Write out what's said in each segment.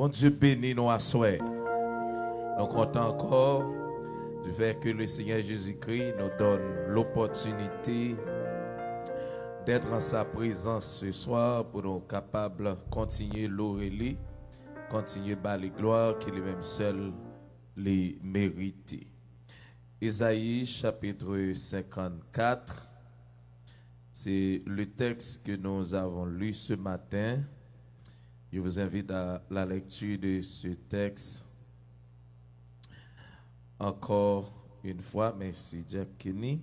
Bon Dieu bénit nous à souhait. Nous comptons encore du fait que le Seigneur Jésus-Christ nous donne l'opportunité d'être en sa présence ce soir pour nous capables de continuer l'aurélie, continuer par les gloires qu'il est même seul les mériter. Ésaïe chapitre 54, c'est le texte que nous avons lu ce matin. Je vous invite à la lecture de ce texte. Encore une fois, merci Jack Kenny.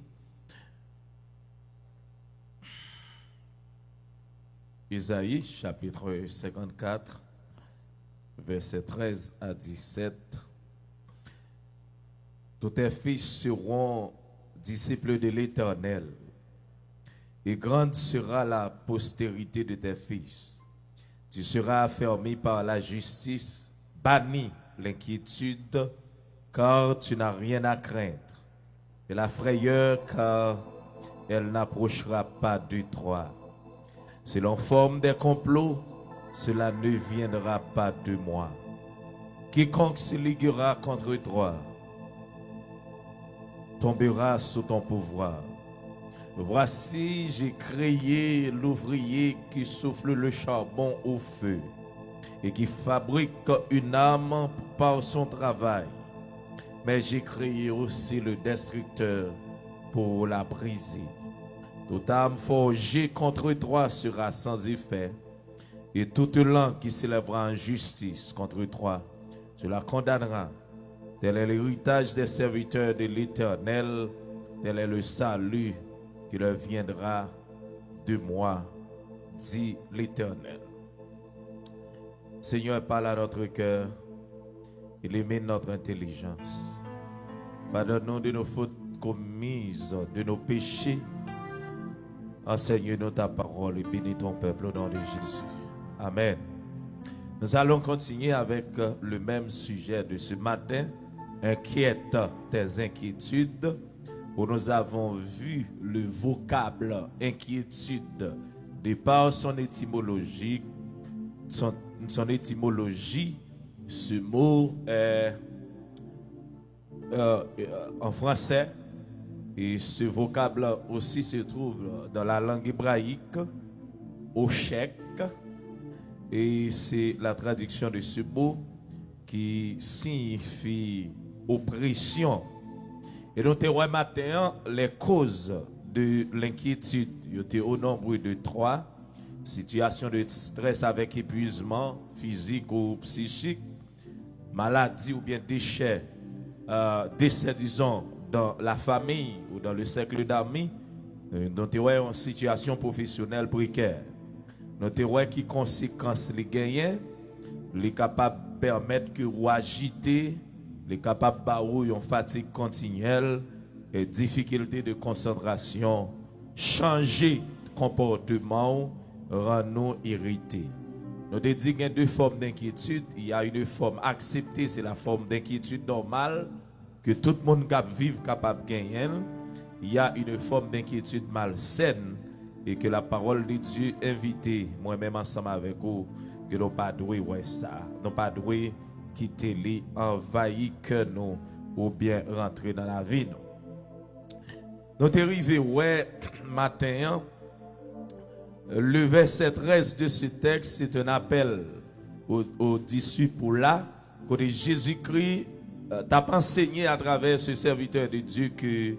Ésaïe chapitre 54, versets 13 à 17. Tous tes fils seront disciples de l'Éternel, et grande sera la postérité de tes fils. Tu seras affermi par la justice, banni l'inquiétude, car tu n'as rien à craindre, et la frayeur, car elle n'approchera pas de toi. Selon forme des complots, cela ne viendra pas de moi. Quiconque se liguera contre toi tombera sous ton pouvoir. Voici, j'ai créé l'ouvrier qui souffle le charbon au feu et qui fabrique une âme par son travail. Mais j'ai créé aussi le destructeur pour la briser. Toute âme forgée contre toi sera sans effet, et toute langue qui s'élèvera en justice contre toi, tu la condamneras. Tel est l'héritage des serviteurs de l'Éternel, tel est le salut qui leur viendra de moi, dit l'Éternel. Seigneur, parle à notre cœur, illumine notre intelligence. Pardonne-nous de nos fautes commises, de nos péchés. Enseigne-nous ta parole et bénis ton peuple au nom de Jésus. Amen. Nous allons continuer avec le même sujet de ce matin. Inquiète tes inquiétudes, où nous avons vu le vocable inquiétude de par son étymologie. Son étymologie, ce mot est en français, et ce vocable aussi se trouve dans la langue hébraïque, Oshek, et c'est la traduction de ce mot qui signifie oppression. Et nous avons matin les causes de l'inquiétude. Il était au nombre de 3. Situation de stress avec épuisement physique ou psychique, maladie ou bien décès, disons, dans la famille ou dans le cercle d'amis. Nous avons une situation professionnelle précaire. Nous avons qui conséquences les gagnants, les capables de permettre que vous agitez, les capables de une fatigue continuelle et difficulté de concentration, changer de comportement, rend-nous irrités. Nous avons dit qu'il y a deux formes d'inquiétude. Il y a une forme acceptée, c'est la forme d'inquiétude normale que tout le monde vit capable de gagner. Il y a une forme d'inquiétude malsaine et que la parole de Dieu invite moi-même ensemble avec vous que nous pas doué ouais ça, nous pas doué quitter les envahir que nous ou bien rentrer dans la vie nous. Nous arrivé ouais matin. Le verset 13 de ce texte, c'est un appel aux disciples là, que Jésus-Christ t'a enseigné à travers ce serviteur de Dieu que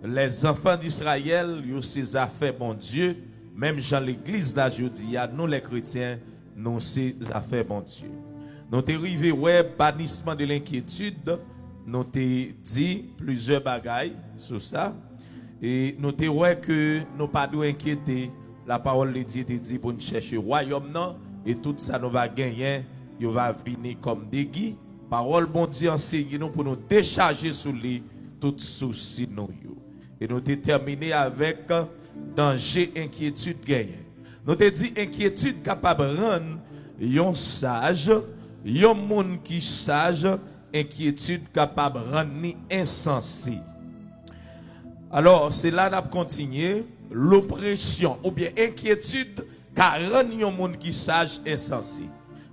les enfants d'Israël, ils ont ces affaires, bon Dieu, même dans l'église d'aujourd'hui, nous les chrétiens, nous ces affaires, bon Dieu. Nous t'es arrivé, ouais, bannissement de l'inquiétude, nous t'es dit plusieurs bagailles sur ça, et nous t'es ouais que nous pas de inquiéter. La parole de Dieu te dit pour nous chercher le royaume, non? Et tout ça nous va gagner, il va venir comme des guides. Parole bon Dieu enseigne nous pour nous décharger sur lui tout souci nous. Et nous te terminé avec danger, inquiétude, gagner. Nous te dit inquiétude capable de rendre un sage, un monde qui sage, inquiétude capable de rendre insensé. Alors, c'est là qu'on a continué. L'oppression ou bien inquiétude car rend un monde qui sage insensé.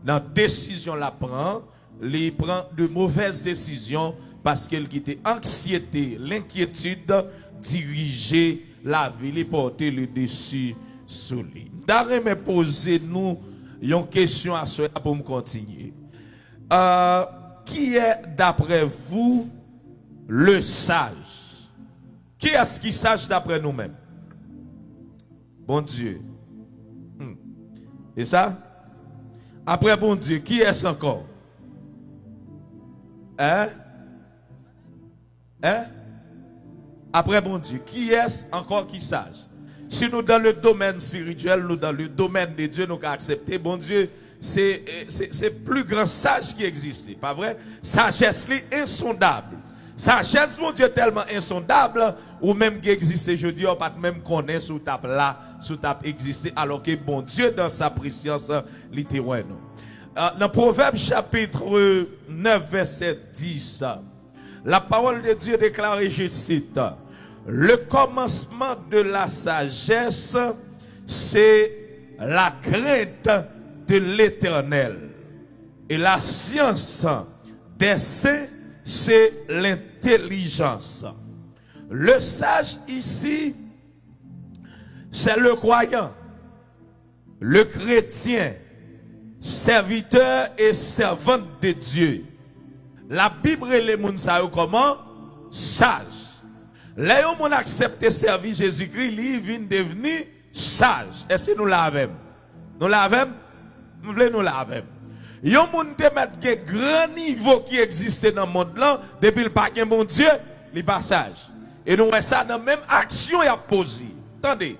dans décision la prend, il prend de mauvaises décisions parce qu'il quitte anxiété, l'inquiétude, diriger la vie, il porter le dessus sur lui. D'arrêt me poser nous une question à cela pour me continuer. Qui est d'après vous le sage? Qui est-ce qui sage d'après nous-mêmes? Bon Dieu. Et ça? Après bon Dieu, qui est-ce encore? Hein? Après bon Dieu, qui est-ce encore qui sage? Si nous dans le domaine spirituel, nous dans le domaine de Dieu, nous avons accepté, bon Dieu, c'est plus grand sage qui existe, pas vrai? Sagesse insondable. Sagesse, mon Dieu, tellement insondable, ou même qui existe, je dis, on pas même connaître sous tape là, sous tape exister, alors que bon Dieu, dans sa préscience, littéralement. Dans Proverbe chapitre 9, verset 10, la parole de Dieu déclare, et je cite, le commencement de la sagesse, c'est la crainte de l'Éternel. Et la science des saints, c'est l'intelligence. Le sage ici, c'est le croyant, le chrétien, serviteur et servante de Dieu. La Bible les gens comment? Sage. Les gens qui ont accepté servir Jésus-Christ, ils viennent devenir sages. Est-ce que nous l'avons? Nous l'avons? Nous voulons nous l'avons. Il y a des gens qui ont un grand niveau qui existe dans le monde là, depuis le paquet bon Dieu, les passages. Et nous voyons ça dans la même action qu'il a posé. Attendez.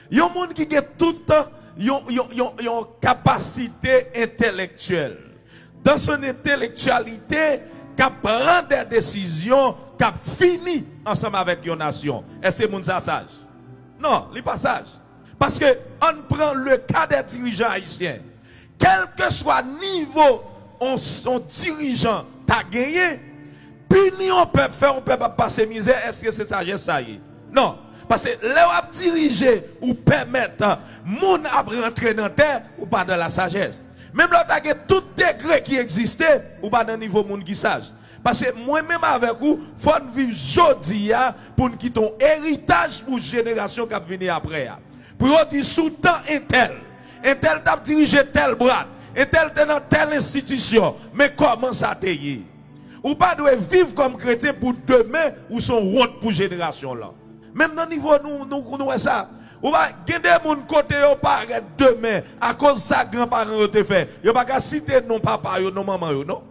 Il y a des gens qui ont tout le temps une capacité intellectuelle. Dans son intellectualité, qui prend des décisions, qui finit ensemble avec une nation. Est-ce que c'est sage? Non, il n'est pas sage. Parce que on prend le cas des dirigeants haïtiens. Quel que soit le niveau son dirigeant t'a gagné, puni on peut faire, on peut pas passer misère. Est-ce que c'est sagesse ça y est? Non. Parce que là, diriger ou permettre, moun à rentrer dans la terre ou pas dans la sagesse. Même là, tu as tout degré qui existait ou pas dans le niveau moun qui sage. Parce que moi-même avec vous, il faut vivre aujourd'hui pour nous quitter un héritage pour la génération qui va venir après. Pour vous dire sous temps un tel t'a dirigé tel bras, un tel dans telle institution. Mais comment ça te y est? Ou pas doit vivre comme chrétien pour demain ou son honte pour la génération là. Même dans le niveau, nous ça. Ou pas, il y a des gens côté qui paraît demain à cause de ça grands-parents ont fait. Ils ne peuvent pas citer non papa, non maman, non.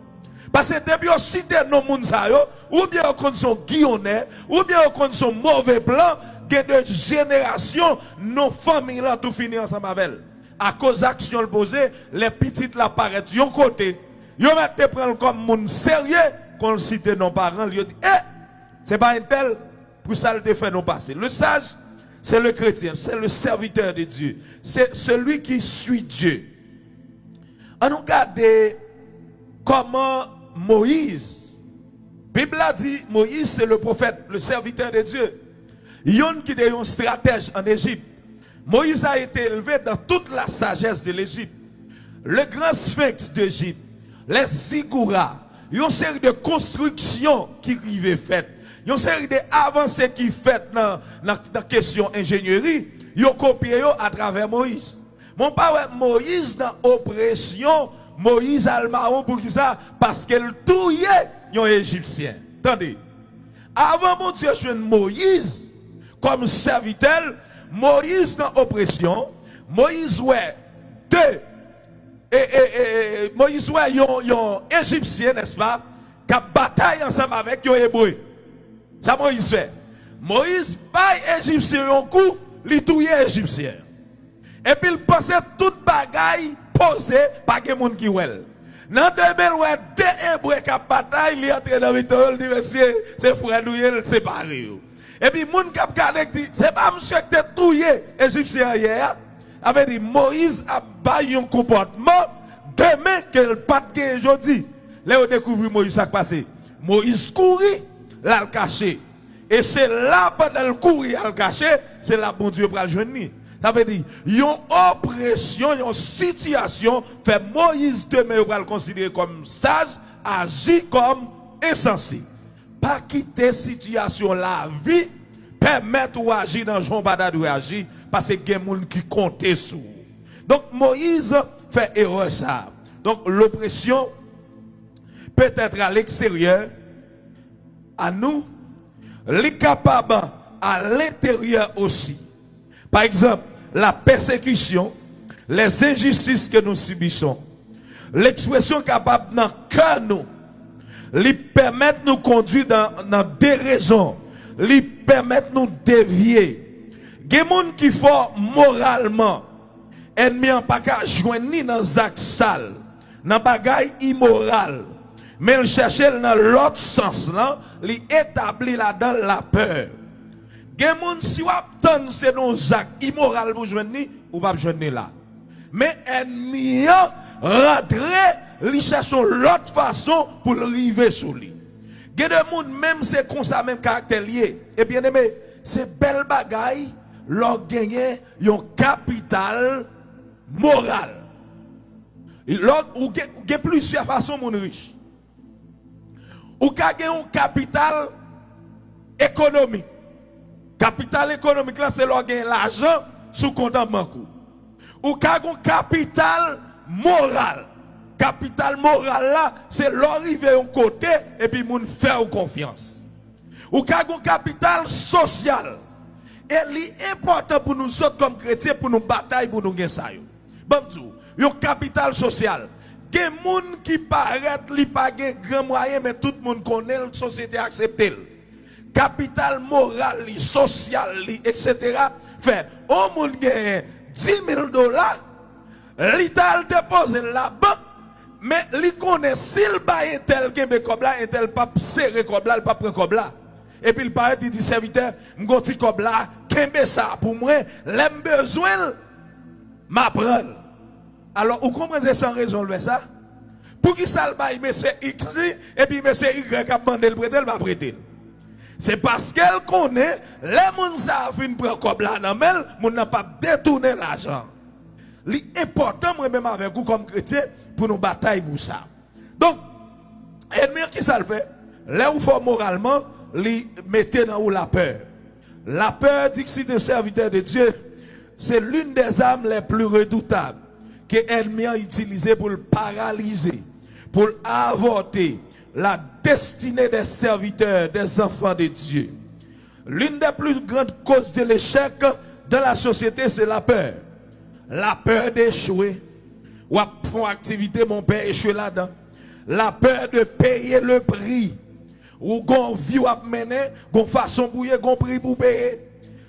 Parce que depuis qu'ils citent non moun sa yo, ou bien ils sont guillonnés, ou bien ils sont mauvais plans, il y a des générations, nos familles là tout fini ensemble avec elles. À cause d'action posée, les petites là paraissent de côté. Ils mettent prendre comme moun sérieux, qu'on cite nos parents, ils disent, c'est pas un tel. Pour ça, le fait non passer. Le sage, c'est le chrétien, c'est le serviteur de Dieu. C'est celui qui suit Dieu. On regarde comment Moïse, la Bible a dit, Moïse c'est le prophète, le serviteur de Dieu. Il y a qui était un stratège en Égypte. Moïse a été élevé dans toute la sagesse de l'Égypte. Le grand sphinx d'Égypte, les zigouras, il y a une série de constructions qui arrivaient faites. Il y a une série d'avancées qui faites dans la question ingénierie. Ils ont copié à travers Moïse. Mon père, Moïse dans l'oppression, Moïse a le marron pour qui ça? Parce qu'elle touillait les Égyptiens. Attendez. Avant mon Dieu, je Moïse comme serviteur, Moïse dans l'oppression, Moïse ouais deux. Moïse ouais yon Égyptien, n'est-ce pas? Qui a bataille ensemble avec les Hébreux. Ça Moïse fait. Moïse baille Égyptien un coup, il touille Égyptien. Et puis il pensait toute bagaille posée par des gens qui ouel. Dans 2008, deux Hébreux qui bataille, il est entré dans le victoire, il dit monsieur, c'est frère nous il séparé. Et puis les gens qui regardent dit c'est pas monsieur qui a touillé Égyptien hier. Avait dit Moïse a baillé un comportement demain qu'elle pas de aujourd'hui. Là on découvre Moïse ça passé. Moïse courit là le caché. Et c'est là pendant le courir à le cacher, c'est là bon Dieu pour le joindre. Ça veut dire, une oppression, une situation, fait Moïse demain, on va le considérer comme sage, agit comme insensé. Pas quitter situation, la vie, permettre ou agir dans Jean Badad ou agir, parce que il y a des gens qui comptent sur. Donc Moïse fait erreur ça. Donc l'oppression peut être à l'extérieur, à nous, les capables à l'intérieur aussi. Par exemple, la persécution, les injustices que nous subissons, l'expression capable dans le cœur nous, lui permettent de nous conduire dans des raisons, lui permettent de nous dévier. Il y a des gens qui font moralement, ennemi en pas qu'à joindre ni dans les actes sales, dans les bagailles immorales, mais il cherche dans l'autre sens, il établit là-dedans la peur. Gen moun si ou attend c'est nos actes immoraux pour joindre ou pas joindre là. Mais ennemi rentrer, li cherche l'autre façon pour arriver sur lui. Gen de moun même c'est comme ça même caractère lié. Et bien aimé, c'est belle bagaille leur gagner un capital moral. Ou gen plusieurs façons moun riche. Ou ka gen un capital économique. Capital économique là c'est leur gagner l'argent sous compte en banque. Ou ka gen capital moral. Capital moral là c'est l'arriver au côté et puis moun faire confiance. Ou ka gen capital social. Et l'important pour nous autres comme chrétiens pour nous batailler pour nous gagner ça yo. Bon tout, un capital social. Gen moun qui paraît li pa gen grand moyen mais tout le monde connaît la société accepte. Capital moral, li, social, li, etc. Fait, on moun gen $10,000, l'État dépose la banque, mais li connaît s'il baye tel kembe comme là, et tel pas serré comme là, il pas prend comme là. Et puis il paraît, il dit serviteur, m'gonti comme là, kembe ça pour moi, l'aime besoin, m'apprendre. Alors, vous comprenez sans raison le ça? Pour qui ça le baille, monsieur X, et puis monsieur Y a demandé le prêter, il va prêter. C'est parce qu'elle connaît, les gens savent une prendre comme là, mais n'a pas détourné l'argent. L'important, moi-même avec vous comme chrétien, pour nous batailler pour ça. Donc, ennemi qui ça le fait? Là où il faut moralement, lui mettez dans où la peur. La peur, dit que si des serviteurs de Dieu, c'est l'une des armes les plus redoutables que l'ennemi a utilisé pour le paralyser, pour avorter la destinée des serviteurs, des enfants de Dieu. L'une des plus grandes causes de l'échec dans la société, c'est la peur. La peur d'échouer. Ou à faire activité, mon père échoué là-dedans. La peur de payer le prix. Ou qu'on vit ou à mener, qu'on façon bouiller, qu'on prix pour payer.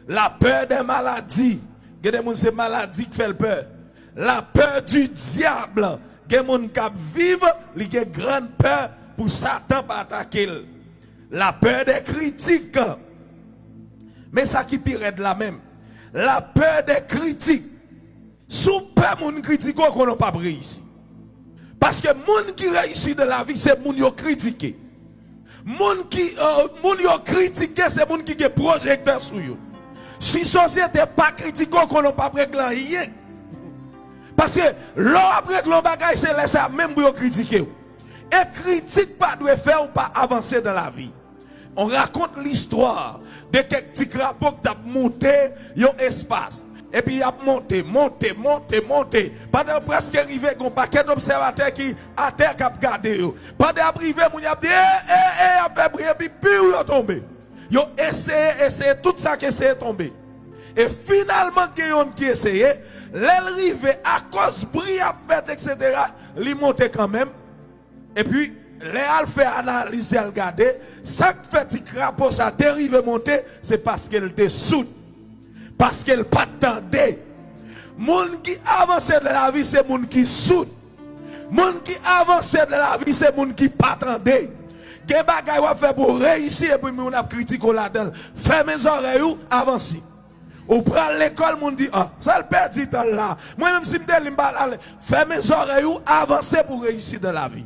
La peur des maladies. Il y a des gens qui maladie qui fait peur. La peur du diable. Il y a des gens qui vivent, ils ont une grande peur pour Satan pas attaquer. La peur des critiques. Mais ça qui pire de la même. La peur des critiques. Sous peur moun critique qu'on n'a pas pris ici. Parce que moun qui réussit de la vie, c'est moun yo critiqué. Moun yo critiqué, c'est moun qui est projecteur sur yo. Si société pas critiqué qu'on n'a pas pris rien. Parce que l'homme après bagage c'est laisser même pour critiquer. Et critique pas doit faire ou pas avancer dans la vie. On raconte l'histoire de quelques petits crapauds qui ont monté un espace. Et puis il a monté. Pendant presque arrivé, il y a un paquet d'observateurs qui à terre qui ont gardé. Pendant arrivé, il a dit, il a fait briller, puis il a tombé. Il a essayé, tout ça qui essayé de tomber. Et finalement, il y a un qui a essayé, l'arrivée à cause de briller, etc., il est monté quand même. Et puis, les al fait analyse, elle regarder, ça qui fait petit crapaud, ça dérive monter, c'est parce qu'elle était soude. Parce qu'elle pas attendait. Moun qui avance de la vie, c'est moun qui soude. Moun qui avance de la vie, c'est moun qui pas attendait. Quel bagay va faire pour réussir et puis moun a critiqué là-dedans. Fermez les oreilles ou avancez. Ou prend l'école, moun dit, ah, ça le perd temps là. Moi même si je me dis, fermez les oreilles ou avancez pour réussir dans la vie.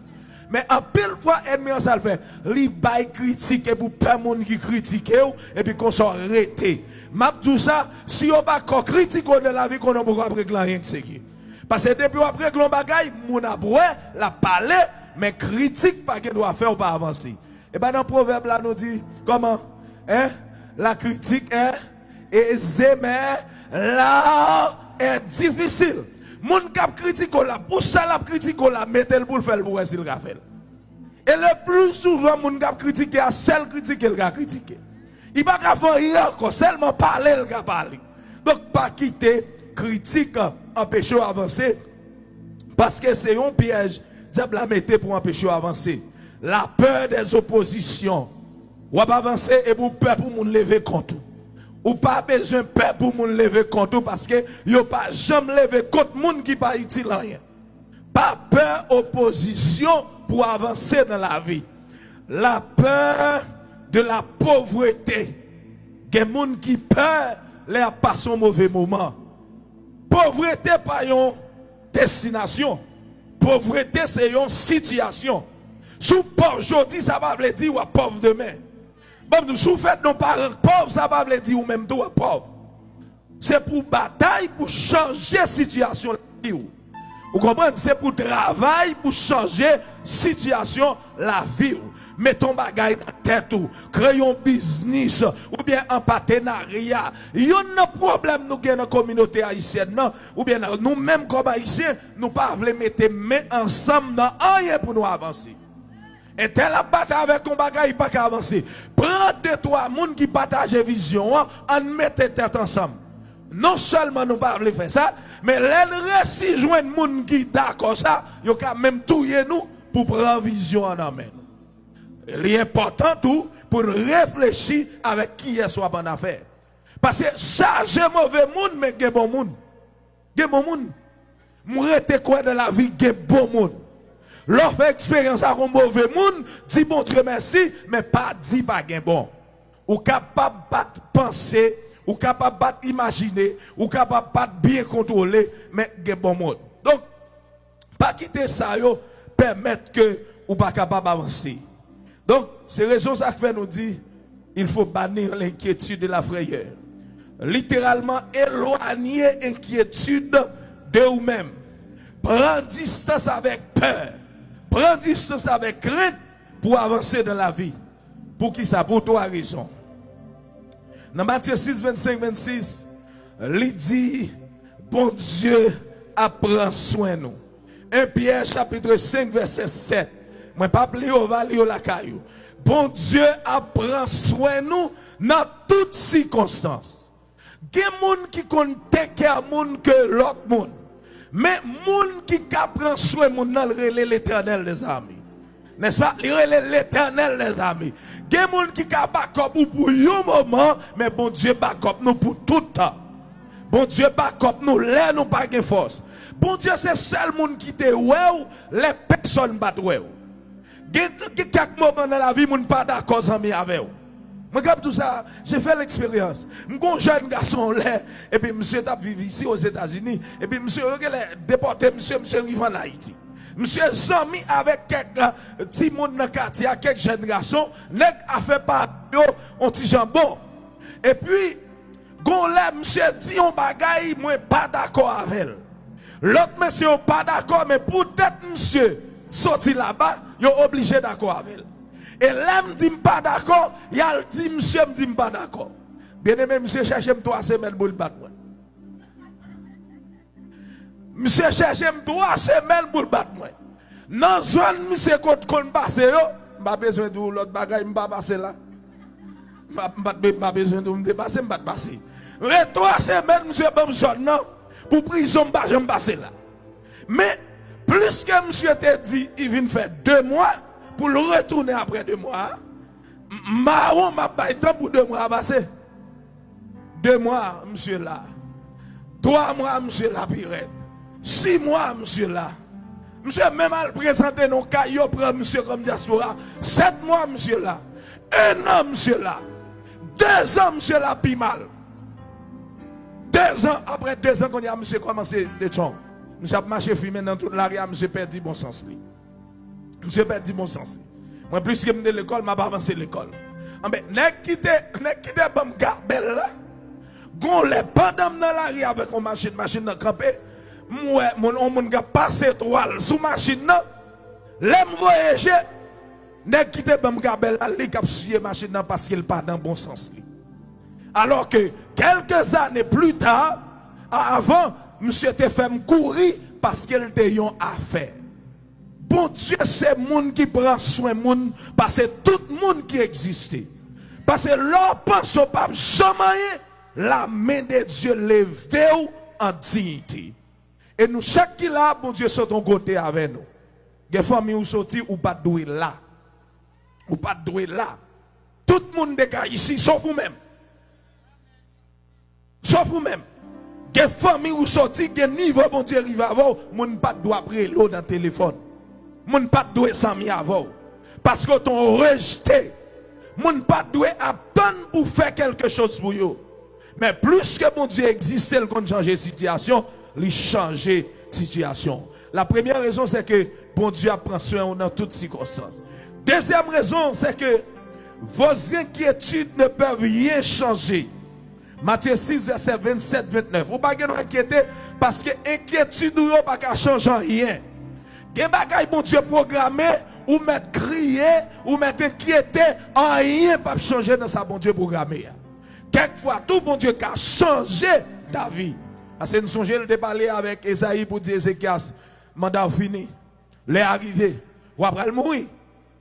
Mais en pile fois, ennemi ça le fait. Li bay critique et pour pas monde qui critique et puis qu'on soit arrêté. M'a tout ça, si on pas critique de la vie qu'on a beaucoup après rien que c'est qui. Parce que depuis après que l'on bagaille, mon aboué, la parler, mais critique pas qu'elle doit faire ou pas avancer. Et ben dans le proverbe là nous dit comment hein? La critique est aisée mais là est difficile. Moun k'ap critique la pour ça la critique la mettez pour le faire pour s'il va faire. Et le plus souvent moun k'ap critiquer a seul critiquer le gars critiquer. Il va pas faire rien encore seulement parler le gars parler. Donc pas quitter critique empêcher avancer parce que c'est un piège diable la mettait pour empêcher avancer. La peur des oppositions. Ou pas avancer et pour peur pour moun lever contre. Ou pas besoin de peur pour moun lever contre parce que yo pas jamais lever contre moun qui pas utile rien. Pas peur opposition pour avancer dans la vie. La peur de la pauvreté. Des moun qui peur les passer un mauvais moment. Pauvreté pas une destination. Pauvreté c'est une situation. Sous pauvre aujourd'hui ça va veut dire ou pauvre demain. Bon, si vous faites nos parents pauvres, ça va veut dire ou même toi pauvre. C'est pour bataille, pour changer la situation. Vous comprenez? C'est pour travail, pour changer la situation, la vie. Mettons bagaille dans la tête, créons un business, ou bien un partenariat. Il y a un problème nous dans la communauté haïtienne, non? Ou bien nous-mêmes comme haïtiens, nous ne pouvons pas mettre main ensemble dans rien pour nous avancer. Et tel la bataille avec ton bagage, il pas qu'à avancer. Prends deux, trois personnes qui partagent la vision, en mettez tête ensemble. Non seulement nous ne pouvons pas faire ça, mais les si joindre des gens qui d'accord ça, ils ont même touiller nous pour prendre vision en amène. L'important tout pour réfléchir avec qui est soit bonne affaire. Parce que charger mauvais monde, mais il y a bon monde. Il y a bon monde. M'arrêter quoi dans la vie, il y a bon monde. L'on fait expérience avec un mauvais monde, dit bon Dieu merci, mais pas dit pas gain bon. Ou capable de penser, ou capable de imaginer, ou capable de bien contrôler, mais gain bon monde. Donc, pas quitter ça, permettre que ou pas capable d'avancer. Donc, c'est raison ça que fait nous dire, il faut bannir l'inquiétude et la frayeur. Littéralement, éloigner l'inquiétude de vous-même. Prends distance avec peur. Prends distance avec crainte pour avancer dans la vie. Pour qui ça? Pour toi raison. Dans Matthieu 6, 25, 26, il dit, bon Dieu, apprend soin nous. 1 Pierre chapitre 5, verset 7. Moi, pas plier au vallée la caillou. Bon Dieu apprend soin nous dans toutes circonstances. Il y a des gens qui comptent que l'autre monde. Mais moun qui prend soin moun nan l'éternel des amis. N'est-ce pas? L'éternel des amis. Gen moun qui backup pour un moment, mais bon Dieu backup nous pour tout le temps. Bon Dieu backup nous là nous pas de force. Bon Dieu c'est seul moun qui te ouais les personnes bat ouais. Gen quelques moments dans la vie moun pas d'accord ami avec vous. Moi, comme tout ça, j'ai fait l'expérience. Mon jeune garçon là, et puis monsieur t'a vécu ici aux États-Unis, et puis monsieur déporté, monsieur arrive en Haïti. Monsieur Zami avec quelques petits monde dans le quartier, quelques jeunes garçons, nèg a fait pas un petit jambon. Et puis, gon là, monsieur dit on bagaille, moi pas d'accord avec elle. L'autre monsieur pas d'accord, mais peut-être monsieur sorti là-bas, il est obligé d'accord avec elle. Et là, je ne dis pas d'accord, il a dit, monsieur, je ne dis pas d'accord. Bien aimé, monsieur, cherchez 3 semaines pour le battre. Monsieur, cherchez 3 semaines pour le battre. Dans la zone, monsieur, quand on passe, je n'ai pas besoin de l'autre bagaille, je ne vais pas passer là. Je n'ai pas besoin de me dépasser, je ne vais pas passer. Mais 3 semaines, monsieur, bon, zone, non, pour prison, je ne vais pas passer là. Mais, plus que monsieur t'a dit, il vient faire 2 mois, pour le retourner après 2 mois, marron m'a pas temps pour 2 mois à passer. 2 mois, monsieur là. 3 mois, monsieur là, pirate. 6 mois, monsieur là. Monsieur, même à le présenter nos caillots, prend monsieur comme diaspora. 7 mois, monsieur là. 1 an, monsieur là. 2 ans, monsieur là, puis mal. 2 ans, après 2 ans, qu'on y a monsieur commencé de chong. Monsieur a marché fumé dans toute l'arrière, monsieur perdu bon sens. Monsieur perdu mon sens. Moi plus que de l'école, m'a pas avancé l'école. Mais nèg qui te bam garbel là. Gon les pendant dans la rue avec une machine dans campé. Moi mon gars passer toile sous machine là. L'aime voyager. Nèg qui te bam garbel là, li k'ap suyer machine là parce qu'il pas dans bon sens. Alors que quelques années plus tard, avant, monsieur te fait courir parce qu'il était une affaire. Bon Dieu, c'est le monde qui prend soin de monde parce que tout le monde qui existe. Parce que l'on pense au pape jamais la main de Dieu levée en dignité. Et nous, chaque qui là, bon Dieu, sont ton côté avec nous. Les familles ou sorti ou pas doué là. Ou pas doué là. Tout le monde est ici, sauf vous-même. Sauf vous-même. Les familles ou sorti, les niveau, bon Dieu, arrive avant, mon pas doit après l'eau dans le téléphone. Mon pas doit s'en mis avant. Parce que ton rejeté. Mon pas doit attendre pour faire quelque chose pour vous. Mais plus que mon Dieu existe, il compte changer situation, il changer situation. La première raison, c'est que bon Dieu prend soin dans toutes circonstances. Deuxième raison, c'est que vos inquiétudes ne peuvent rien changer. Matthieu 6, verset 27-29. Vous ne pouvez pas inquiéter parce que inquiétude ne peut pas changer rien. Gen bagay bon Dieu programmé ou mettre crier ou mettre inquiéter en rien pas changer dans sa bon Dieu programmé. Quelquefois tout bon Dieu a changé ta vie. Parce que nous songeons de parler avec Esaïe pour dire Ézéchias mandat fini. Les arrivé ou après mourir.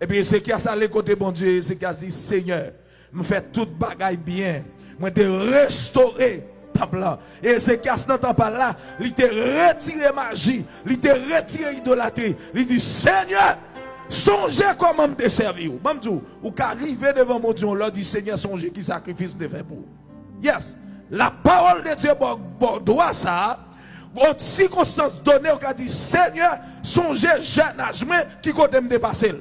Et puis Ézéchias allait côté bon Dieu, Ézéchias dit Seigneur, me fait toute bagaille bien. Moi te restaurer temple là. Et Ézéchias n'entend pas là, il te retiré magie, il te retiré idolâtrie. Il dit Seigneur, songez comment me servir. Mamdou, ou qu'arriver devant mon Dieu, on leur dit Seigneur, songez qui sacrifice de fait pour. Yes. La parole de Dieu doit ça. En circonstance donnée, on a dit Seigneur, songez jeune âge qui côté me dépasser.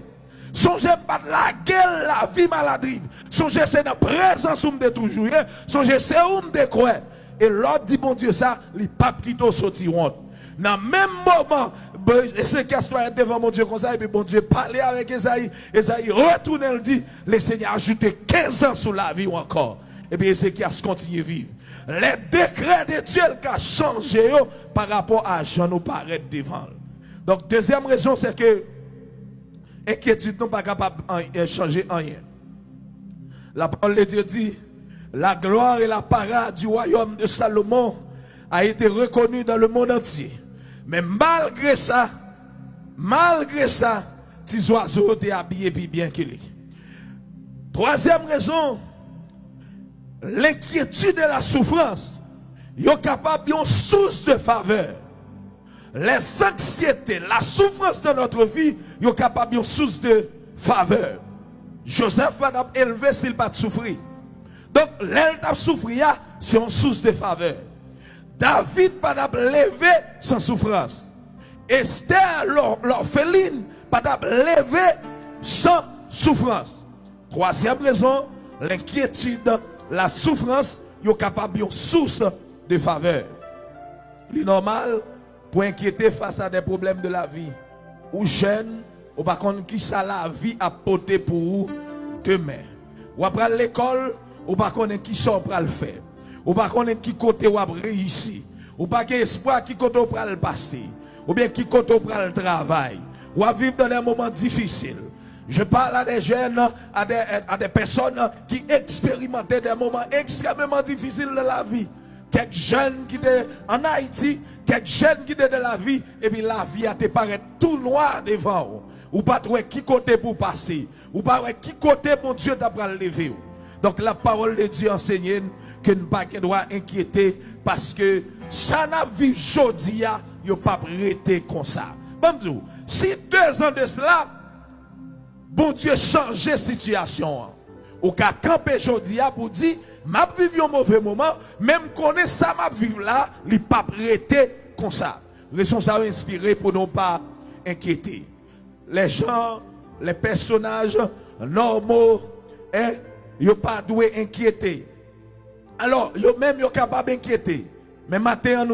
Songez pas la gueule, la vie maladie. Songez c'est dans présence où me toujours. Songez c'est où me décroît. Et l'autre dit bon Dieu ça, les papes qui t'ont sorti honte. Dans le même moment, c'est qu'est-ce qu'il devant mon Dieu comme ça, et puis bon Dieu parlait avec Esaïe. Esaïe retourne et dit, le Seigneur a ajouté 15 ans sur la vie ou encore. Et puis Ézéchias continue à vivre. Les décrets de Dieu qui ont changé par rapport à Jean nous paraît devant. Donc deuxième raison c'est que inquiétude n'est pas capable de changer rien. La parole de Dieu dit, la gloire et la parade du royaume de Salomon a été reconnue dans le monde entier. Mais malgré ça, ces oiseaux étaient habillés puis bien qu'il est. Troisième raison, l'inquiétude et la souffrance, ils sont capables d'une source de faveur. Les anxiétés, la souffrance dans notre vie, ils sont capables d'une source de faveur. Joseph va pas élevé s'il n'a pas souffrir. Donc, l'aile t'a souffrir, c'est une source de faveur. David pas levé sans souffrance. Esther, l'orpheline, pas levé sans souffrance. Troisième raison, l'inquiétude, la souffrance, ils sont capables d'une source de faveur. Il est normal pour inquiéter face à des problèmes de la vie. Ou jeune, ou par contre, qui ça la vie a porté pour vous demain. Ou après l'école, ou par contre, qui sort pour le faire. Ou par contre, qui côté ou a réussi. Ou pas espoir qui côté ou pour le passer. Ou bien qui côté ou pour le travail. Ou à vivre dans des moments difficiles. Je parle à des jeunes, à des personnes qui expérimentent des moments extrêmement difficiles de la vie. Quelques jeunes qui étaient en Haïti, quelques jeunes qui étaient de la vie, et puis la vie a te paraît tout noir devant vous. Ou pas trouver qui côté pour passer. Ou pas qui côté mon Dieu d'après le lever. Donc la parole de Dieu enseigne que nous ne doit inquiéter parce que ça n'a vu aujourd'hui, il n'y a pas prêté comme ça. Bon, si 2 ans de cela, bon Dieu change la situation. Ou qu'à camper aujourd'hui pour dire, m'a vécu un mauvais moment, même qu'on est ça m'a vécu là, il n'est pas prêté comme ça. Raison ça va inspirer pour ne pas inquiéter. Les gens, les personnages normaux, ils ne sont pas doués inquiéter. Alors, ils sont même capables d'inquiéter. Mais maintenant,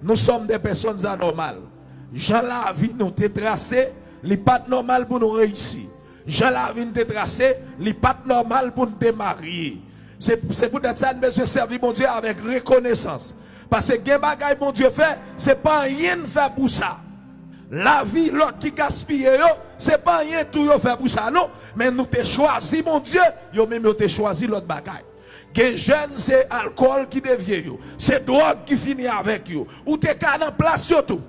nous sommes des personnes anormales. Jean la vie nous te tracé, n'est pas normal pour nous réussir. Jean la vie te tracé, n'est pas normal pour nous te marier. C'est pour ça que nous besoin servir mon Dieu avec reconnaissance. Parce que gen bagay mon Dieu fait, c'est pas rien fait pour ça. La vie, l'autre qui gaspille, c'est pas rien tout fait pour ça, non. Mais nous te choisi, mon Dieu, yo même te choisi l'autre bagay. Que jeune, c'est alcool qui devient, c'est drogue qui finit avec vous. Ou te cas en place tout.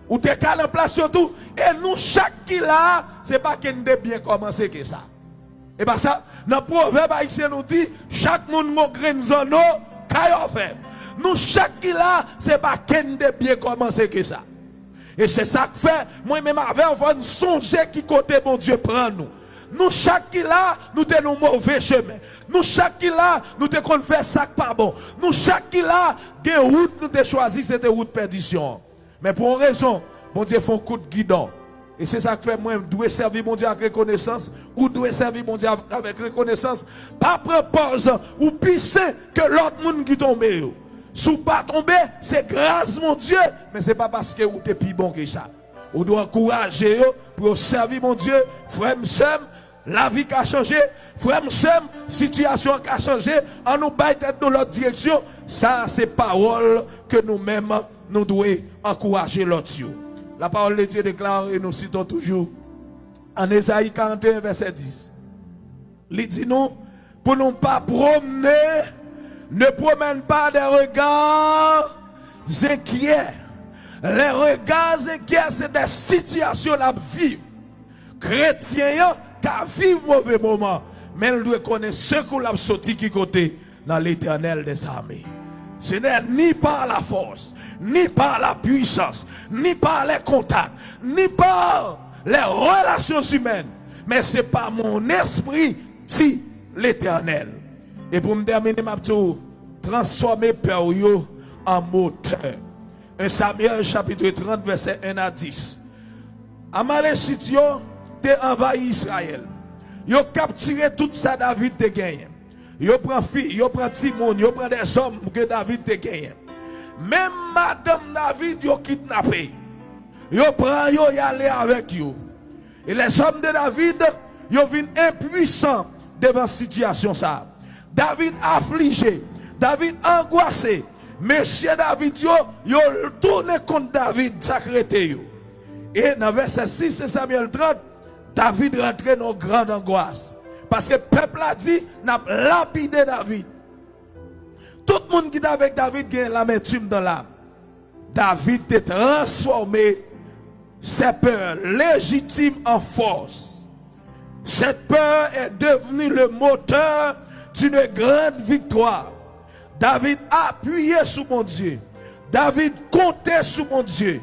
Ou te cas en place tout. Et nous, chaque qui là, c'est pas qu'on de bien commencer que ça. Et pas ça, dans le proverbe haïtien nous dit, chaque monde mon grain zano, kayo fait. Nous, chaque qui là, c'est pas qu'on de bien commencer que ça. Et c'est ça que fait, moi-même avec, on va nous songer qui côté mon Dieu prend nous. Nous, chaque qui là, nous tenons mauvais chemin. Nous, chaque qui là, nous te qu'on fait ça pas bon. Nous, chaque qui là, des routes nous te choisi, c'était route perdition. Mais pour une raison, mon Dieu fait un coup de guidon. Et c'est ça que fait moi, je dois servir mon Dieu avec reconnaissance, ou dois servir mon Dieu avec reconnaissance. Pas prendre pause, ou pisser que l'autre monde qui tombe. Sous pas tomber, c'est grâce mon Dieu, mais c'est pas parce que vous êtes plus bon que ça. Vous doit encourager pour servir mon Dieu, frère Msem, la vie qui a changé, frère Msem, situation qui a changé, en nous battre dans l'autre direction, ça c'est parole que nous-mêmes nous devons encourager l'autre. La parole de Dieu déclare, et nous citons toujours, en Ésaïe 41, verset 10. Il dit nous, pour ne pas promener, ne promène pas des regards inquiets. Les regards inquiets, c'est des situations à vivre. Chrétien, qui vivent mauvais moment, mais il doit connaître ce qu'on a sorti qui côté dans l'Éternel des armées. Ce n'est ni par la force, ni par la puissance, ni par les contacts, ni par les relations humaines, mais c'est par mon esprit, dit l'Éternel. Et pour me terminer, ma tour, transformer peur en moteur. 1 Samuel chapitre 30, verset 1 à 10. Amalécite te envahi Israël. Yo capturé tout ça David te gagné. Yo prend fille, yo prend Timon, yo prend des hommes que David te gagné. Même madame David yo kidnappé. Yo prend yo y aller avec yo. Et les hommes de David yo viennent impuissants devant la situation ça. David affligé, David angoissé. Monsieur David yo tourné contre David sacrété yo. Et dans verset 6 de Samuel 30, David rentré dans une grande angoisse. Parce que le peuple a dit, n'a lapidé David. Tout le monde qui est avec David a l'amertume dans l'âme. David est transformé ses peurs légitimes en force. Cette peur est devenue le moteur d'une grande victoire. David appuyait sur mon Dieu. David comptait sur mon Dieu.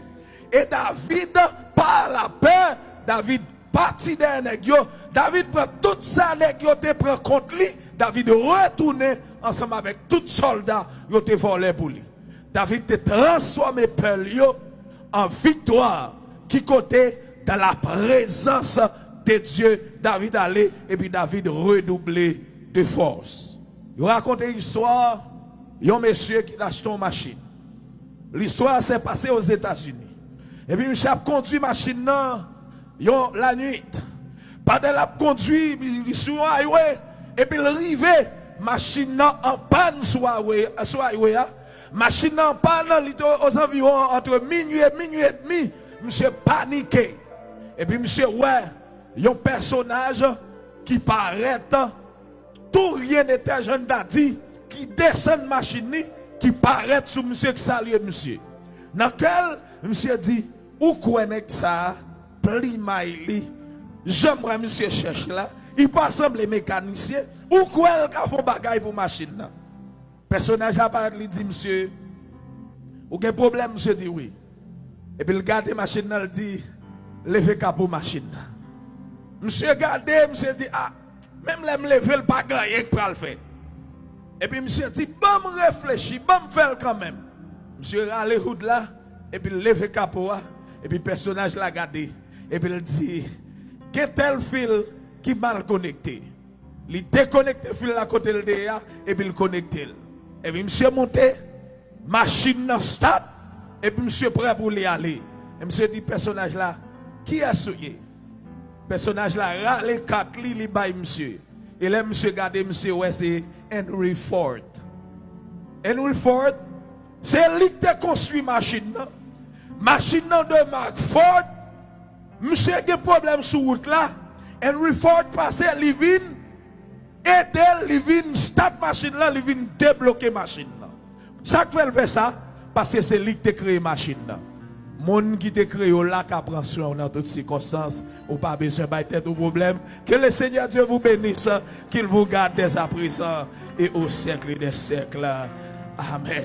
Et David, par la peur, David partit d'un nègre. David prend tout ça nègre, te prend contre lui. David retourné ensemble avec tout soldat, il te volé pour lui. David te transformé peur en victoire qui côté dans la présence de Dieu. David allait et puis David redoublé de force. Il raconte une histoire, il y a un monsieur qui a acheté une machine. L'histoire s'est passée aux États-Unis. Et puis, monsieur a conduit la machine la nuit. Pendant la conduit, il est sur la highway. Et puis, il arrive, machine en panne sur la highway. Machine en panne, il est aux environs entre minuit et demi. Monsieur paniqué. Et puis, monsieur, ouais, il y a un personnage qui paraît, tout rien n'était jeune d'adi, qui descend de machine, qui paraît sur monsieur qui salue monsieur. Dans quel monsieur dit, où connaît ça, pli maïli, j'aimerais monsieur cherche là, il passe les mécaniciens, où quoi elle font bagaille pour machine là. Personnage apparaît, il dit, monsieur, ou quel problème, monsieur dit oui. Et puis il garde la machine là, il dit, levez capot machine là. Monsieur garde, monsieur dit, ah, même les me lever le pas gagner pour le faire. Et puis monsieur dit, bon réfléchir, bon faire quand même. Monsieur allé route là, et puis lever capot, et puis personnage l'a gardé. Et puis il dit, qu'est tel fil qui mal connecté. Il déconnecte le fil à côté de là, et puis il connecte. Et puis monsieur monté, machine dans stade, et puis monsieur prêt pour y aller. Et monsieur dit, personnage là, qui a souillé? Personnage là, râle 4 li, li bay monsieur. Et là, monsieur gade monsieur, ouais, c'est Henry Ford. Henry Ford, c'est lui qui a construit machine. Machine de Mark Ford. Monsieur a des problèmes sur route là. Henry Ford passe, il vient aider, il vient start machine là, il vient débloquer machine là. Ça fait ça parce que c'est lui qui a créé machine là. Monde qui t'a créé là, qui prend soin dans toutes circonstances, ou pas besoin de tête au problème. Que le Seigneur Dieu vous bénisse, qu'il vous garde dès à présent et au siècle des siècles. Amen.